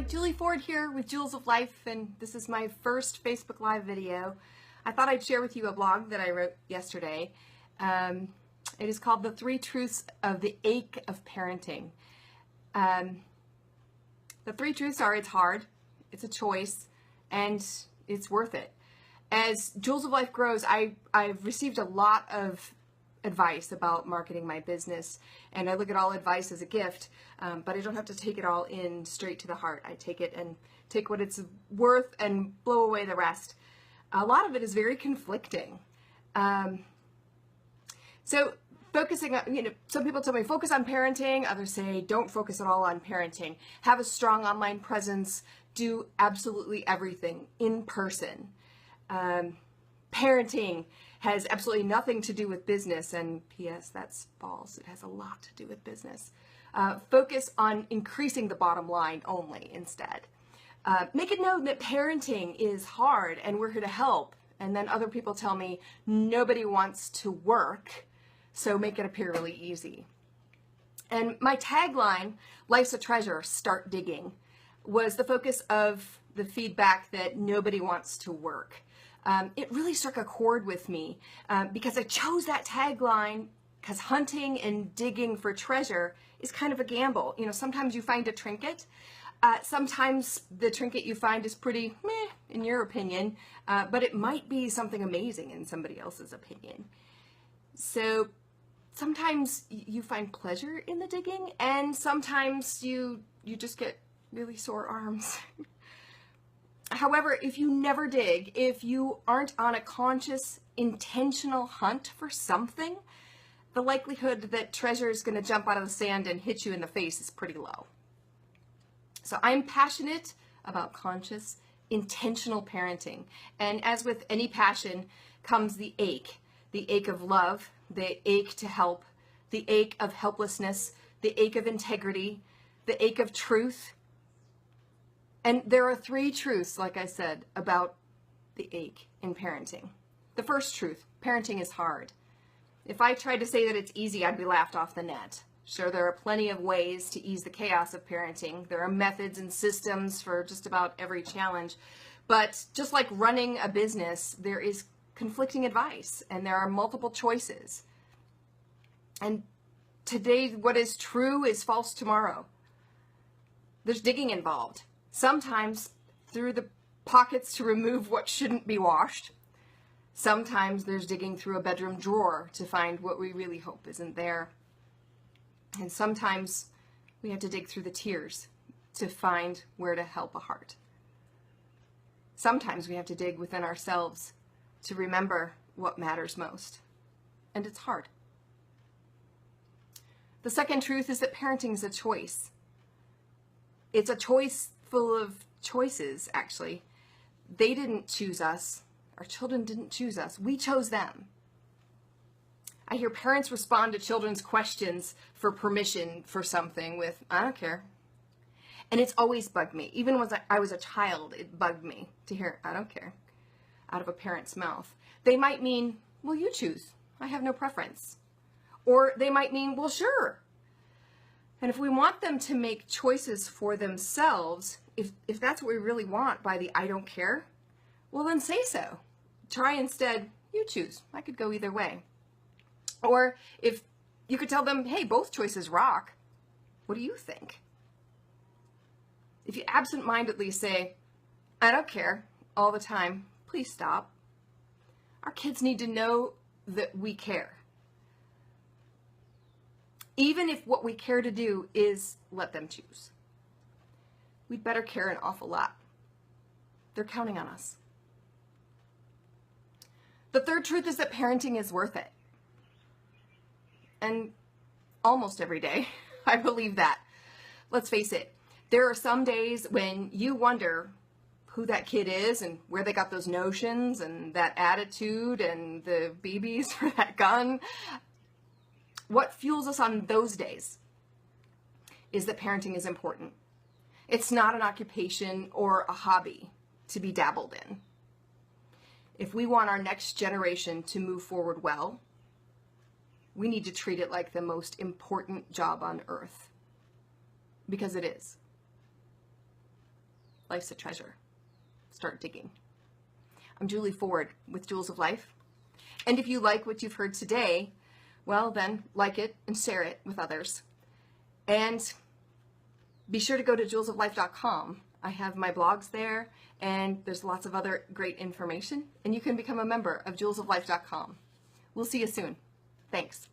Julie Ford here with Julz of Life, and this is my first Facebook Live video. I thought I'd share with you a blog that I wrote yesterday. It is called The 3 Truths of the Ache of Parenting. The 3 truths are: it's hard, it's a choice, and it's worth it. As Julz of Life grows, I've received a lot of advice about marketing my business, and I look at all advice as a gift, but I don't have to take it all in straight to the heart. I take it and take what it's worth and blow away the rest. A lot of it is very conflicting. So focusing on, some people tell me focus on parenting, others say don't focus at all on parenting. Have a strong online presence, do absolutely everything in person. Parenting has absolutely nothing to do with business, and P.S. that's false. It has a lot to do with business. Focus on increasing the bottom line only instead. Make it known that parenting is hard and we're here to help. And then other people tell me nobody wants to work, so make it appear really easy. And my tagline, "Life's a treasure, start digging," was the focus of the feedback that nobody wants to work. It really struck a chord with me because I chose that tagline because hunting and digging for treasure is kind of a gamble. Sometimes you find a trinket. Sometimes the trinket you find is pretty meh in your opinion, but it might be something amazing in somebody else's opinion. So sometimes you find pleasure in the digging, and sometimes you just get really sore arms. However, if you never dig, if you aren't on a conscious, intentional hunt for something, the likelihood that treasure is going to jump out of the sand and hit you in the face is pretty low. So I'm passionate about conscious, intentional parenting. And as with any passion comes the ache of love, the ache to help, the ache of helplessness, the ache of integrity, the ache of truth. And there are 3 truths, like I said, about the ache in parenting. The first truth: parenting is hard. If I tried to say that it's easy, I'd be laughed off the net. Sure, there are plenty of ways to ease the chaos of parenting. There are methods and systems for just about every challenge. But just like running a business, there is conflicting advice, and there are multiple choices. And today, what is true is false tomorrow. There's digging involved. Sometimes through the pockets to remove what shouldn't be washed. Sometimes there's digging through a bedroom drawer to find what we really hope isn't there. And sometimes we have to dig through the tears to find where to help a heart. Sometimes we have to dig within ourselves to remember what matters most. And it's hard. The second truth is that parenting is a choice. It's a choice full of choices, actually. They didn't choose us. Our children didn't choose us. We chose them. I hear parents respond to children's questions for permission for something with, "I don't care." And it's always bugged me. Even when I was a child, it bugged me to hear, "I don't care," out of a parent's mouth. They might mean, "Well, you choose. I have no preference." Or they might mean, "Well, sure." And if we want them to make choices for themselves, if that's what we really want by the "I don't care," well, then say so. Try instead, "You choose. I could go either way." Or if you could tell them, "Hey, both choices rock. What do you think?" If you absent-mindedly say, "I don't care," all the time, please stop. Our kids need to know that we care. Even if what we care to do is let them choose. We'd better care an awful lot. They're counting on us. The third truth is that parenting is worth it. And almost every day, I believe that. Let's face it, there are some days when you wonder who that kid is and where they got those notions and that attitude and the BBs for that gun. What fuels us on those days is that parenting is important. It's not an occupation or a hobby to be dabbled in. If we want our next generation to move forward well, we need to treat it like the most important job on earth, because it is. Life's a treasure. Start digging. I'm Julie Ford with Julz of Life. And if you like what you've heard today, well then like it and share it with others. And be sure to go to julzoflife.com. I have my blogs there, and there's lots of other great information, and you can become a member of julzoflife.com. We'll see you soon. Thanks.